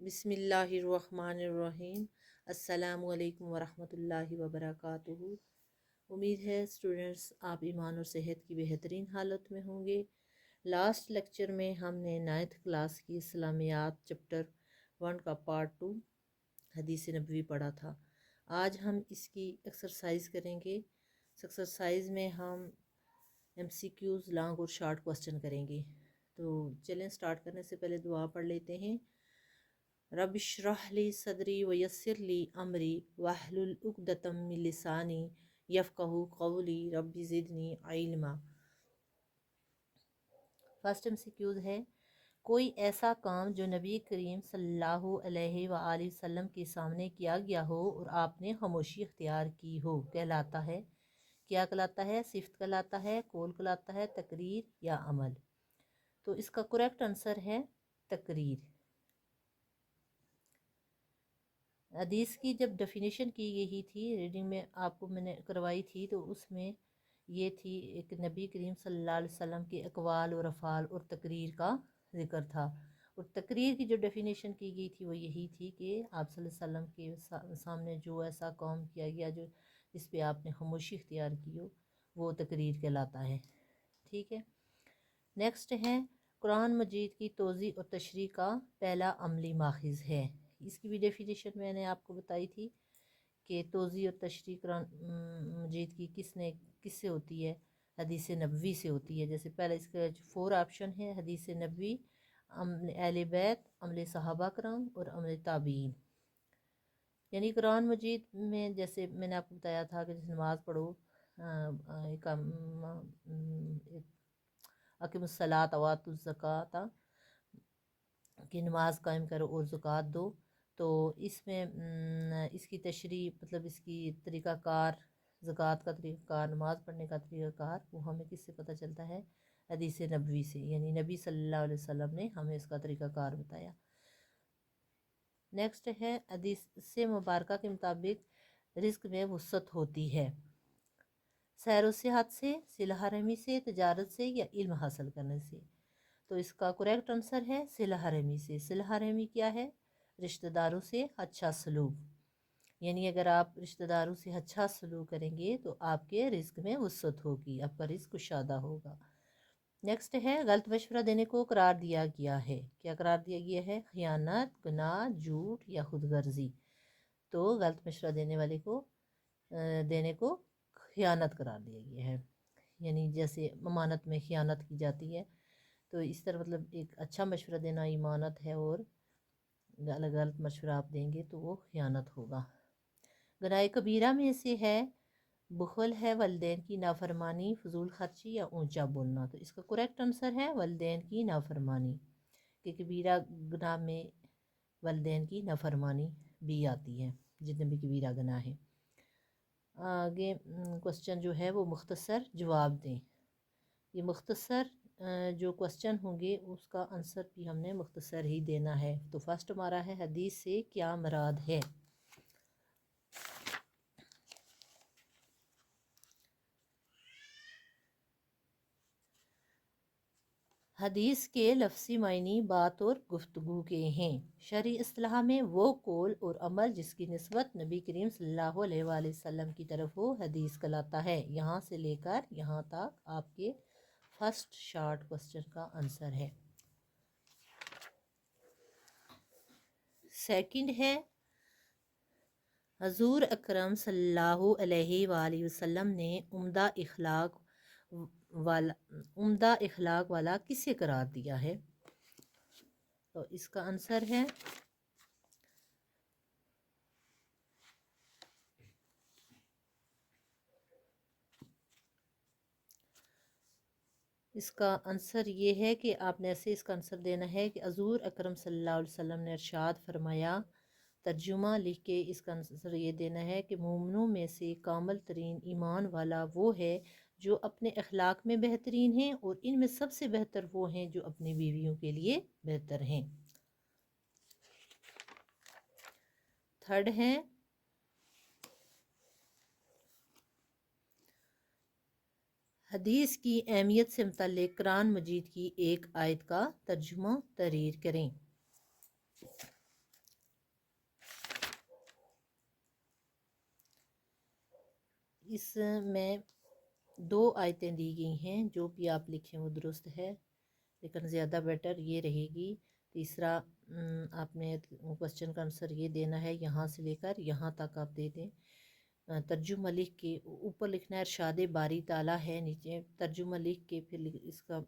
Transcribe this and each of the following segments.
بسم اللہ الرحمن الرحیم۔ السلام علیکم ورحمۃ اللہ وبرکاتہ۔ امید ہے اسٹوڈنٹس آپ ایمان اور صحت کی بہترین حالت میں ہوں گے۔ لاسٹ لیکچر میں ہم نے 9th کلاس کی اسلامیات چیپٹر 1 کا پارٹ 2 حدیث نبوی پڑھا تھا۔ آج ہم اس کی ایکسرسائز کریں گے۔ اس ایکسرسائز میں ہم MCQs لانگ اور شارٹ کوسچن کریں گے۔ تو چلیں سٹارٹ کرنے سے پہلے دعا پڑھ لیتے ہیں۔ رب اشرح لی صدری ویسر لی امری واحلل عقدۃ من لسانی یفقہوا قولی رب زدنی علما۔ فرسٹ MCQs ہے، کوئی ایسا کام جو نبی کریم صلی اللہ علیہ وآلہ وسلم کے سامنے کیا گیا ہو اور آپ نے خاموشی اختیار کی ہو کہلاتا ہے؟ کیا کہلاتا ہے؟ صفت کہلاتا ہے، قول کہلاتا ہے، تقریر یا عمل؟ تو اس کا کریکٹ آنسر ہے تقریر۔ حدیث کی جب ڈیفینیشن کی گئی تھی، ریڈنگ میں آپ کو میں نے کروائی تھی، تو اس میں یہ تھی ایک نبی کریم صلی اللہ علیہ وسلم کے اقوال اور افعال اور تقریر کا ذکر تھا۔ اور تقریر کی جو ڈیفینیشن کی گئی تھی وہ یہی تھی کہ آپ صلی اللہ علیہ وسلم کے سامنے جو ایسا کام کیا گیا جو جس پہ آپ نے خاموشی اختیار کی ہو وہ تقریر کہلاتا ہے۔ ٹھیک ہے، نیکسٹ ہے، قرآن مجید کی توضیح اور تشریح کا پہلا عملی ماخذ ہے۔ اس کی بھی ڈیفینیشن میں نے آپ کو بتائی تھی کہ توضیح اور تشریح قرآن مجید کی کس سے ہوتی ہے؟ حدیث نبوی سے ہوتی ہے۔ جیسے پہلے اس کا 4 آپشن ہے، حدیث نبوی، عمل اہل بیت، عمل صحابہ کرام اور عمل تابعین۔ یعنی قرآن مجید میں جیسے میں نے آپ کو بتایا تھا کہ جیسے نماز پڑھو، اقیم الصلاۃ وآتوا الزکوٰۃ، کہ نماز قائم کرو اور زکوٰۃ دو، تو اس میں اس کی تشریح مطلب اس کی طریقہ کار، زکوٰۃ کا طریقہ کار، نماز پڑھنے کا طریقہ کار، وہ ہمیں کس سے پتہ چلتا ہے؟ حدیث نبوی سے، یعنی نبی صلی اللہ علیہ وسلم نے ہمیں اس کا طریقہ کار بتایا۔ نیکسٹ ہے، حدیث سے مبارکہ کے مطابق رزق میں وسعت ہوتی ہے سیر و سیاحت سے، صلہ رحمی سے، تجارت سے یا علم حاصل کرنے سے؟ تو اس کا کریکٹ آنسر ہے صلہ رحمی سے۔ صلہ رحمی کیا ہے؟ رشتہ داروں سے اچھا سلوک، یعنی اگر آپ رشتہ داروں سے اچھا سلوک کریں گے تو آپ کے رزق میں وسعت ہوگی، آپ کا رزق کشادہ ہوگا۔ نیکسٹ ہے، غلط مشورہ دینے کو قرار دیا گیا ہے۔ کیا قرار دیا گیا ہے؟ خیانت، گناہ، جھوٹ یا خود غرضی؟ تو غلط مشورہ دینے کو خیانت قرار دیا گیا ہے، یعنی جیسے امانت میں خیانت کی جاتی ہے، تو اس طرح مطلب ایک اچھا مشورہ دینا ایمانت ہے، اور غلط مشورہ آپ دیں گے تو وہ خیانت ہوگا۔ گناہ کبیرہ میں سے ہے بخل ہے، والدین کی نافرمانی، فضول خرچی یا اونچا بولنا؟ تو اس کا کریکٹ آنسر ہے والدین کی نافرمانی، کہ کبیرہ گناہ میں والدین کی نافرمانی بھی آتی ہے جتنے بھی کبیرہ گناہ ہیں۔ آگے کوسچن جو ہے وہ مختصر جواب دیں۔ یہ مختصر جو کوسچن ہوں گے اس کا آنسر بھی ہم نے مختصر ہی دینا ہے۔ تو فرسٹ ہمارا ہے، حدیث سے کیا مراد ہے؟ حدیث کے لفظی معنی بات اور گفتگو کے ہیں۔ شرعی اصطلاح میں وہ قول اور عمل جس کی نسبت نبی کریم صلی اللہ علیہ وآلہ وسلم کی طرف ہو حدیث کہلاتا ہے۔ یہاں سے لے کر یہاں تک آپ کے فرسٹ شارٹ کوسچن کا آنسر ہے۔ سیکنڈ ہے، حضور اکرم صلی اللہ علیہ وآلہ وسلم نے عمدہ اخلاق والا کسے قرار دیا ہے؟ تو اس کا آنسر ہے اس کا آنسر یہ ہے کہ آپ نے ایسے اس کا آنسر دینا ہے کہ حضور اکرم صلی اللہ علیہ وسلم نے ارشاد فرمایا۔ ترجمہ لکھ کے اس کا آنسر یہ دینا ہے کہ مومنوں میں سے کامل ترین ایمان والا وہ ہے جو اپنے اخلاق میں بہترین ہیں، اور ان میں سب سے بہتر وہ ہیں جو اپنی بیویوں کے لیے بہتر ہیں۔ تھرڈ ہے، حدیث کی اہمیت سے متعلق قرآن مجید کی ایک آیت کا ترجمہ تحریر کریں۔ اس میں 2 آیتیں دی گئی ہیں، جو بھی آپ لکھیں وہ درست ہے، لیکن زیادہ بیٹر یہ رہے گی۔ تیسرا آپ نے کوسچن کا آنسر یہ دینا ہے، یہاں سے لے کر یہاں تک آپ دے دیں۔ ترجمہ لکھ کے اوپر لکھنا ہے ارشاد باری تعالیٰ ہے، نیچے ترجمہ لکھ کے پھر اس کا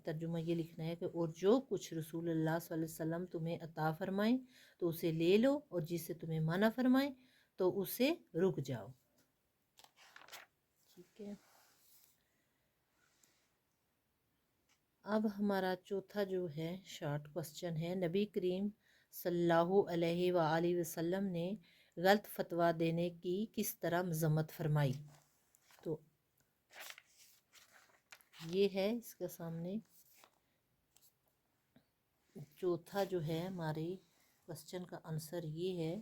ترجمہ یہ لکھنا ہے کہ اور جو کچھ رسول اللہ صلی اللہ علیہ وسلم تمہیں عطا فرمائیں تو اسے لے لو، اور جس سے تمہیں منع فرمائیں تو اسے رک جاؤ۔ ٹھیک ہے، اب ہمارا چوتھا جو ہے شارٹ کوسچن ہے، نبی کریم صلی اللہ علیہ وآلہ وسلم نے غلط فتویٰ دینے کی کس طرح مذمت فرمائی؟ تو یہ ہے اس کے سامنے چوتھا جو ہے ہمارے کوسچن کا آنسر یہ ہے،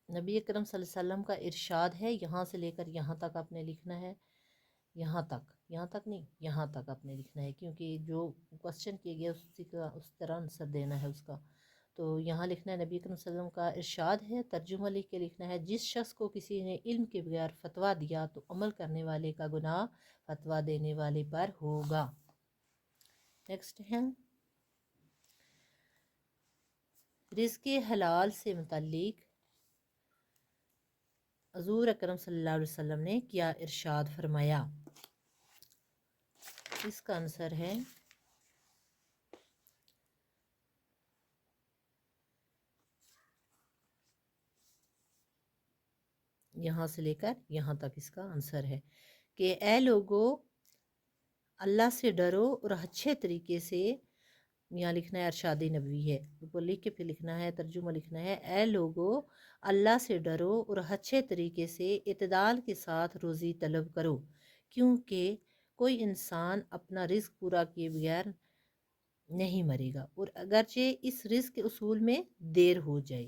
نبی اکرم صلی اللہ علیہ وسلم کا ارشاد ہے، یہاں سے لے کر یہاں تک آپ نے لکھنا ہے، یہاں تک نہیں، یہاں تک آپ نے لکھنا ہے، کیونکہ جو کوسچن کیا گیا اسی کا اس طرح آنسر دینا ہے اس کا۔ تو یہاں لکھنا ہے نبی اکرم صلی اللہ علیہ وسلم کا ارشاد ہے، ترجمہ لکھ کے لکھنا ہے، جس شخص کو کسی نے علم کے بغیر فتویٰ دیا تو عمل کرنے والے کا گناہ فتویٰ دینے والے پر ہوگا۔ نیکسٹ ہے رزق حلال سے متعلق حضور اکرم صلی اللہ علیہ وسلم نے کیا ارشاد فرمایا؟ اس کا آنسر ہے یہاں سے لے کر یہاں تک اس کا آنسر ہے کہ اے لوگو اللہ سے ڈرو اور اچھے طریقے سے، یہاں لکھنا ہے ارشاد نبوی ہے، اوپر لکھ کے پھر لکھنا ہے ترجمہ لکھنا ہے، اے لوگو اللہ سے ڈرو اور اچھے طریقے سے اعتدال کے ساتھ روزی طلب کرو، کیونکہ کوئی انسان اپنا رزق پورا کیے بغیر نہیں مرے گا، اور اگرچہ اس رزق کے اصول میں دیر ہو جائے،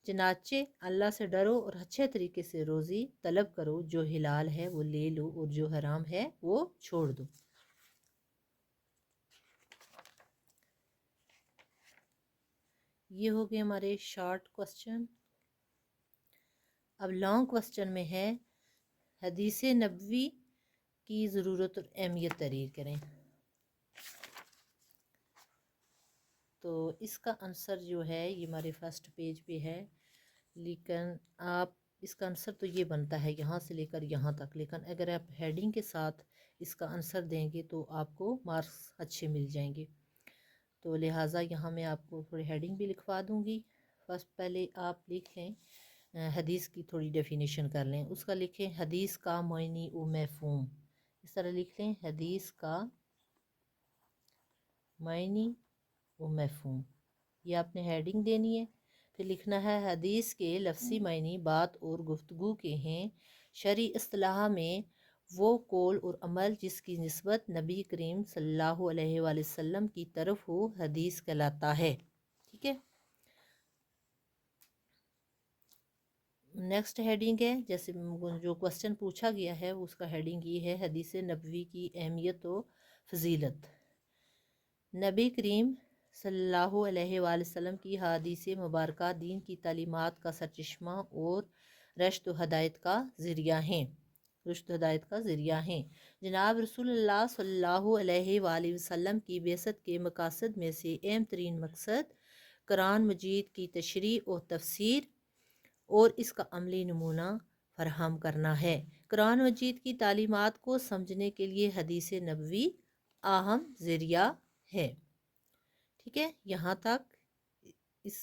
چنانچہ اللہ سے ڈرو اور اچھے طریقے سے روزی طلب کرو، جو حلال ہے وہ لے لو اور جو حرام ہے وہ چھوڑ دو۔ یہ ہو گئے ہمارے شارٹ کوسچن۔ اب لانگ کوسچن میں ہے حدیث نبوی کی ضرورت اور اہمیت تحریر کریں۔ تو اس کا آنسر جو ہے یہ ہمارے فرسٹ پیج پہ ہے، لیکن آپ اس کا آنسر تو یہ بنتا ہے یہاں سے لے کر یہاں تک، لیکن اگر آپ ہیڈنگ کے ساتھ اس کا آنسر دیں گے تو آپ کو مارکس اچھے مل جائیں گے۔ تو لہٰذا یہاں میں آپ کو تھوڑی ہیڈنگ بھی لکھوا دوں گی۔ فرسٹ پہلے آپ لکھ لیں حدیث کی تھوڑی ڈیفینیشن کر لیں، اس کا لکھیں حدیث کا معنی و مفہوم، اس طرح لکھ لیں حدیث کا معنی و مفہوم، یہ آپ نے ہیڈنگ دینی ہے۔ پھر لکھنا ہے حدیث کے لفظی معنی بات اور گفتگو کے ہیں، شرعی اصطلاح میں وہ قول اور عمل جس کی نسبت نبی کریم صلی اللہ علیہ وآلہ وسلم کی طرف ہو حدیث کہلاتا ہے۔ ٹھیک ہے، نیکسٹ ہیڈنگ ہے، جیسے جو کوسچن پوچھا گیا ہے اس کا ہیڈنگ یہ ہے حدیث نبوی کی اہمیت و فضیلت۔ نبی کریم صلی اللہ علیہ وآلہ وسلم کی حدیث مبارکہ دین کی تعلیمات کا سرچشمہ اور رشد و ہدایت کا ذریعہ ہیں، جناب رسول اللہ صلی اللہ علیہ وآلہ وسلم کی بعثت کے مقاصد میں سے اہم ترین مقصد قرآن مجید کی تشریح و تفسیر اور اس کا عملی نمونہ فراہم کرنا ہے۔ قرآن مجید کی تعلیمات کو سمجھنے کے لیے حدیث نبوی اہم ذریعہ ہے۔ ٹھیک ہے، یہاں تک اس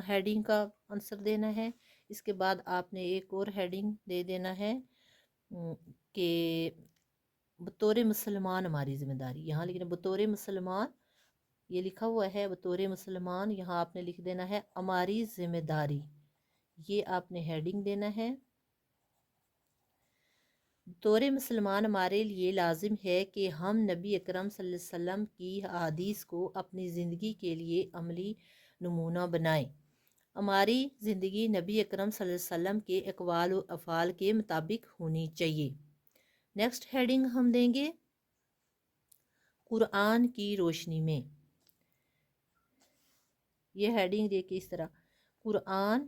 ہیڈنگ کا آنسر دینا ہے۔ اس کے بعد آپ نے ایک اور ہیڈنگ دے دینا ہے کہ بطور مسلمان ہماری ذمہ داری، یہاں لیکن بطور مسلمان یہ لکھا ہوا ہے، بطور مسلمان یہاں آپ نے لکھ دینا ہے ہماری ذمہ داری، یہ آپ نے ہیڈنگ دینا ہے۔ بطور مسلمان ہمارے لیے لازم ہے کہ ہم نبی اکرم صلی اللہ علیہ وسلم کی احادیث کو اپنی زندگی کے لیے عملی نمونہ بنائیں، ہماری زندگی نبی اکرم صلی اللہ علیہ وسلم کے اقوال و افعال کے مطابق ہونی چاہیے۔ نیکسٹ ہیڈنگ ہم دیں گے قرآن کی روشنی میں، یہ ہیڈنگ دے کے اس طرح قرآن